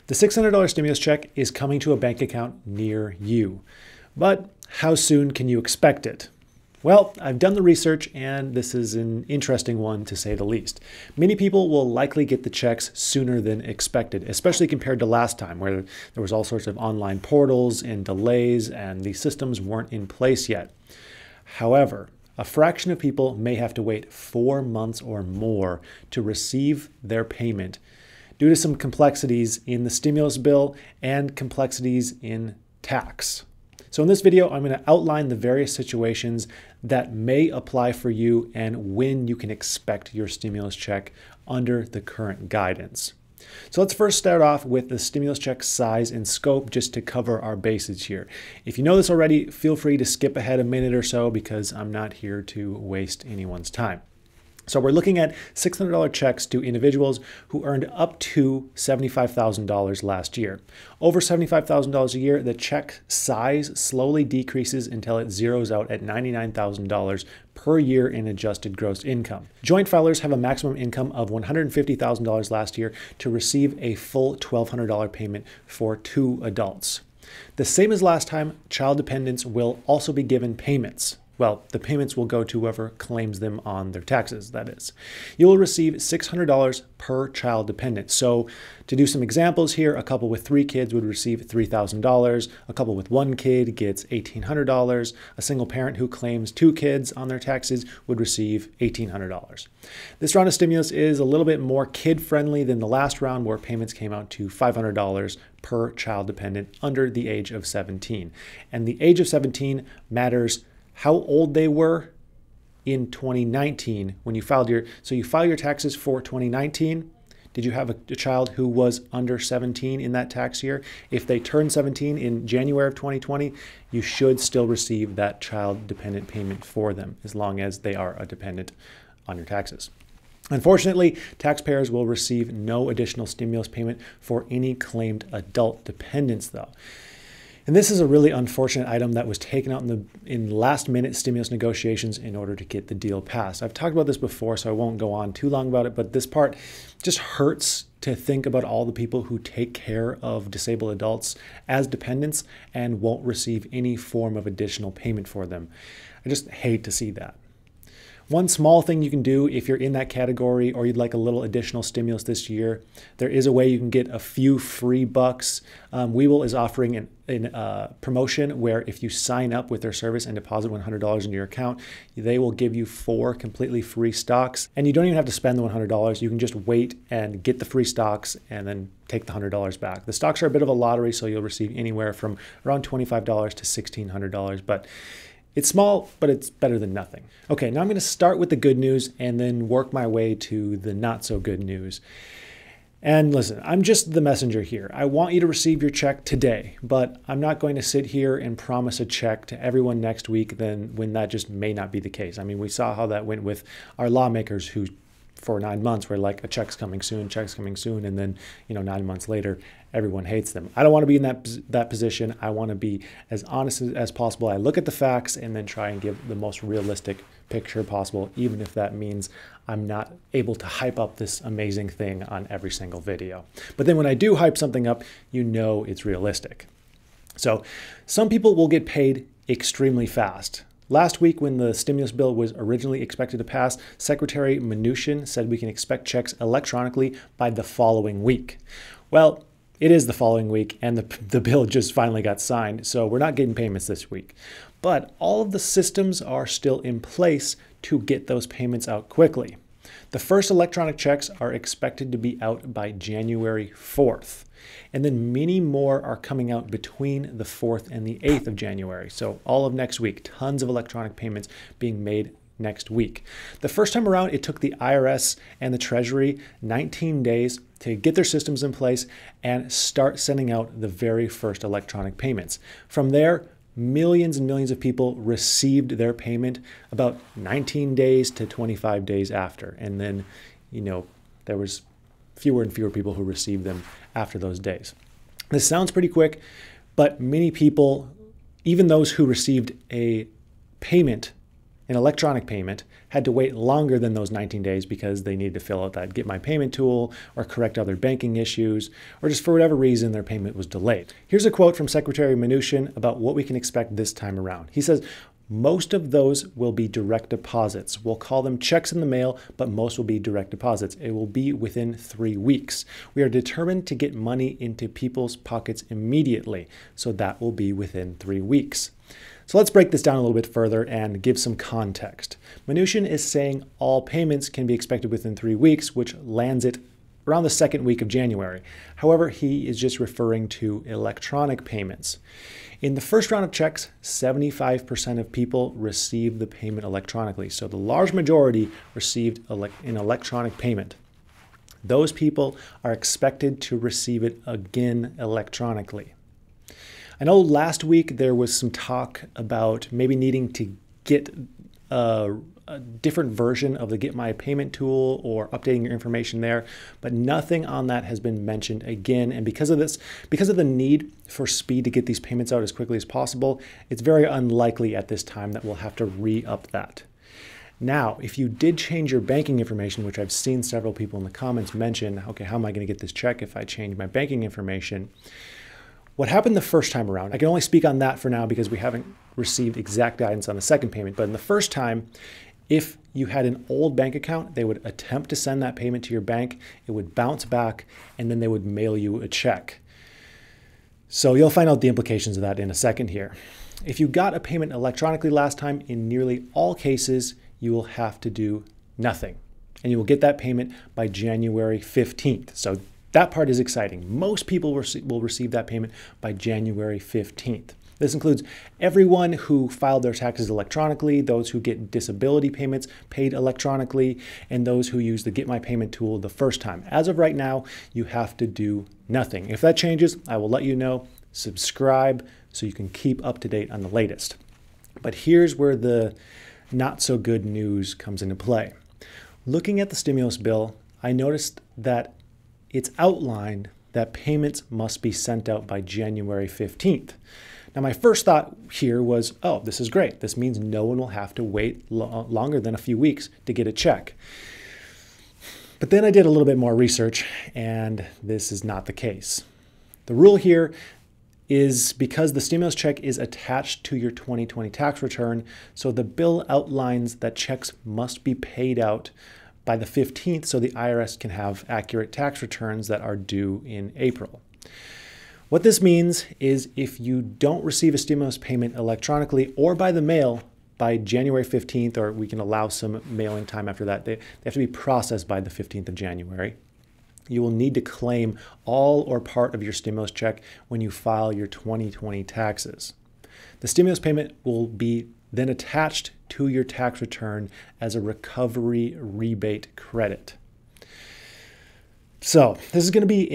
The $600 stimulus check is coming to a bank account near you. But how soon can you expect it? Well, I've done the research and this is an interesting one to say the least. Many people will likely get the checks sooner than expected, especially compared to last time where there was all sorts of online portals and delays and the systems weren't in place yet. However, a fraction of people may have to wait 4 months or more to receive their payment due to some complexities in the stimulus bill and complexities in tax. So in this video, I'm going to outline the various situations that may apply for you and when you can expect your stimulus check under the current guidance. So let's first start off with the stimulus check size and scope just to cover our bases here. If you know this already, feel free to skip ahead a minute or so because I'm not here to waste anyone's time. So we're looking at $600 checks to individuals who earned up to $75,000 last year. Over $75,000 a year, the check size slowly decreases until it zeroes out at $99,000 per year in adjusted gross income. Joint filers have a maximum income of $150,000 last year to receive a full $1,200 payment for 2 adults. The same as last time, child dependents will also be given payments. Well, the payments will go to whoever claims them on their taxes, that is. You will receive $600 per child dependent. So to do some examples here, a couple with 3 kids would receive $3,000. A couple with 1 kid gets $1,800. A single parent who claims 2 kids on their taxes would receive $1,800. This round of stimulus is a little bit more kid-friendly than the last round where payments came out to $500 per child dependent under the age of 17. And the age of 17 matters how old they were in 2019 when you filed you file your taxes for 2019. Did you have a child who was under 17 in that tax year? If they turned 17 in January of 2020, you should still receive that child dependent payment for them as long as they are a dependent on your taxes. Unfortunately, taxpayers will receive no additional stimulus payment for any claimed adult dependents though. And this is a really unfortunate item that was taken out in last-minute stimulus negotiations in order to get the deal passed. I've talked about this before, so I won't go on too long about it, but this part just hurts to think about all the people who take care of disabled adults as dependents and won't receive any form of additional payment for them. I just hate to see that. One small thing you can do if you're in that category or you'd like a little additional stimulus this year, there is a way you can get a few free bucks. Webull is offering a promotion where if you sign up with their service and deposit $100 into your account, they will give you 4 completely free stocks. And you don't even have to spend the $100. You can just wait and get the free stocks and then take the $100 back. The stocks are a bit of a lottery, so you'll receive anywhere from around $25 to $1,600, but it's small, but it's better than nothing. Okay, now I'm going to start with the good news and then work my way to the not so good news. And listen, I'm just the messenger here. I want you to receive your check today, but I'm not going to sit here and promise a check to everyone next week then when that just may not be the case. I mean, we saw how that went with our lawmakers who for 9 months were like, a check's coming soon, and then 9 months later, everyone hates them. I don't want to be in that position. I want to be as honest as possible. I look at the facts and then try and give the most realistic picture possible, even if that means I'm not able to hype up this amazing thing on every single video. But then when I do hype something up, you know it's realistic. So some people will get paid extremely fast. Last week, when the stimulus bill was originally expected to pass, Secretary Mnuchin said we can expect checks electronically by the following week. Well, it is the following week, and the bill just finally got signed, so we're not getting payments this week. But all of the systems are still in place to get those payments out quickly. The first electronic checks are expected to be out by January 4th. And then many more are coming out between the 4th and the 8th of January. So all of next week, tons of electronic payments being made next week. The first time around, it took the IRS and the Treasury 19 days to get their systems in place and start sending out the very first electronic payments. From there, millions and millions of people received their payment about 19 days to 25 days after. And then, there was fewer and fewer people who received them after those days. This sounds pretty quick, but many people, even those who received a payment an electronic payment had to wait longer than those 19 days because they needed to fill out that Get My Payment tool or correct other banking issues, or just for whatever reason their payment was delayed. Here's a quote from Secretary Mnuchin about what we can expect this time around. He says, "Most of those will be direct deposits. We'll call them checks in the mail, but most will be direct deposits. It will be within 3 weeks. We are determined to get money into people's pockets immediately, so that will be within 3 weeks." So let's break this down a little bit further and give some context. Mnuchin is saying all payments can be expected within 3 weeks, which lands it around the second week of January. However, he is just referring to electronic payments. In the first round of checks, 75% of people received the payment electronically. So the large majority received an electronic payment. Those people are expected to receive it again electronically. I know last week there was some talk about maybe needing to get a different version of the Get My Payment tool or updating your information there, but nothing on that has been mentioned again. And because of this, because of the need for speed to get these payments out as quickly as possible, it's very unlikely at this time that we'll have to re-up that. Now, if you did change your banking information, which I've seen several people in the comments mention, okay, how am I going to get this check if I change my banking information? What happened the first time around, I can only speak on that for now because we haven't received exact guidance on the second payment, but in the first time, if you had an old bank account, they would attempt to send that payment to your bank, it would bounce back, and then they would mail you a check. So you'll find out the implications of that in a second here. If you got a payment electronically last time, in nearly all cases, you will have to do nothing. And you will get that payment by January 15th. So that part is exciting. Most people will receive that payment by January 15th. This includes everyone who filed their taxes electronically, those who get disability payments paid electronically, and those who use the Get My Payment tool the first time. As of right now, you have to do nothing. If that changes, I will let you know. Subscribe so you can keep up to date on the latest. But here's where the not so good news comes into play. Looking at the stimulus bill, I noticed that it's outlined that payments must be sent out by January 15th. Now, my first thought here was, oh, this is great. This means no one will have to wait longer than a few weeks to get a check. But then I did a little bit more research, and this is not the case. The rule here is because the stimulus check is attached to your 2020 tax return, so the bill outlines that checks must be paid out by the 15th so the IRS can have accurate tax returns that are due in April. What this means is if you don't receive a stimulus payment electronically or by the mail by January 15th, or we can allow some mailing time after that, they have to be processed by the 15th of January. You will need to claim all or part of your stimulus check when you file your 2020 taxes. The stimulus payment will be then attached to your tax return as a recovery rebate credit. So this is going to be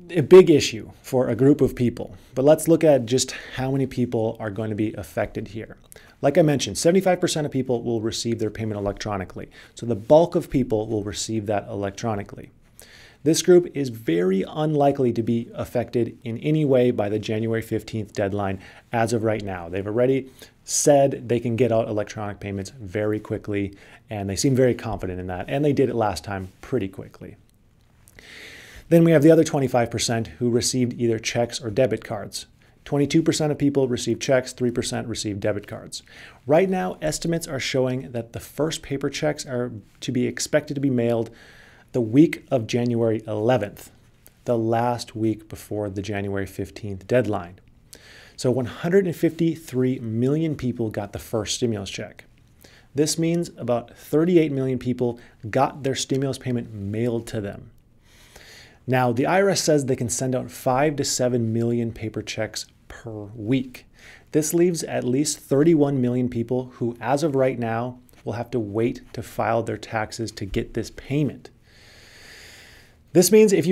a big issue for a group of people, but let's look at just how many people are going to be affected here. Like I mentioned, 75% of people will receive their payment electronically. So the bulk of people will receive that electronically. This group is very unlikely to be affected in any way by the January 15th deadline as of right now. They've already said they can get out electronic payments very quickly, and they seem very confident in that, and they did it last time pretty quickly. Then we have the other 25% who received either checks or debit cards. 22% of people received checks, 3% received debit cards. Right now, estimates are showing that the first paper checks are to be expected to be mailed the week of January 11th, the last week before the January 15th deadline. So 153 million people got the first stimulus check. This means about 38 million people got their stimulus payment mailed to them. Now, the IRS says they can send out 5 to 7 million paper checks per week. This leaves at least 31 million people who, as of right now, will have to wait to file their taxes to get this payment. This means if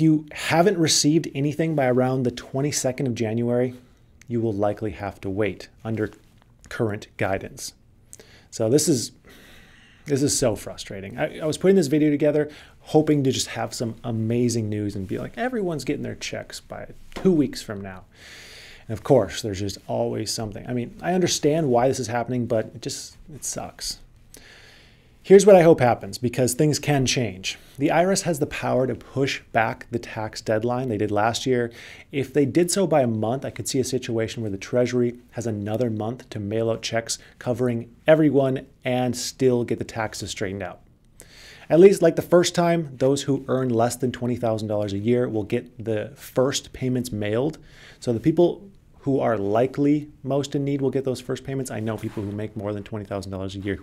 you haven't received anything by around the 22nd of January, you will likely have to wait under current guidance. So this is so frustrating. I was putting this video together hoping to just have some amazing news and be like, everyone's getting their checks by 2 weeks from now. And of course, there's just always something. I mean, I understand why this is happening, but it sucks. Here's what I hope happens, because things can change. The IRS has the power to push back the tax deadline. They did last year. If they did so by a month, I could see a situation where the Treasury has another month to mail out checks covering everyone and still get the taxes straightened out. At least like the first time, those who earn less than $20,000 a year will get the first payments mailed. So the people who are likely most in need will get those first payments. I know people who make more than $20,000 a year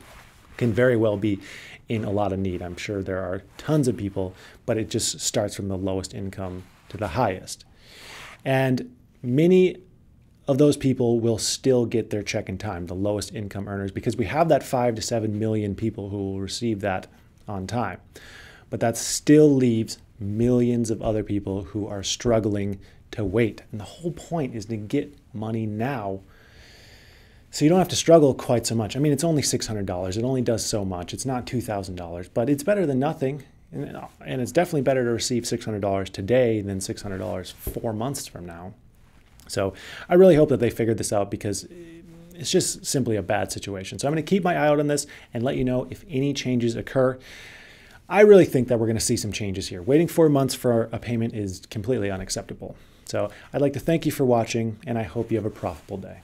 can very well be in a lot of need. I'm sure there are tons of people, but it just starts from the lowest income to the highest. And many of those people will still get their check in time, the lowest income earners, because we have that 5 to 7 million people who will receive that on time. But that still leaves millions of other people who are struggling to wait. And the whole point is to get money now, so you don't have to struggle quite so much. I mean, it's only $600. It only does so much. It's not $2,000, but it's better than nothing. And it's definitely better to receive $600 today than $600 4 months from now. So I really hope that they figured this out, because it's just simply a bad situation. So I'm going to keep my eye out on this and let you know if any changes occur. I really think that we're going to see some changes here. Waiting 4 months for a payment is completely unacceptable. So I'd like to thank you for watching, and I hope you have a profitable day.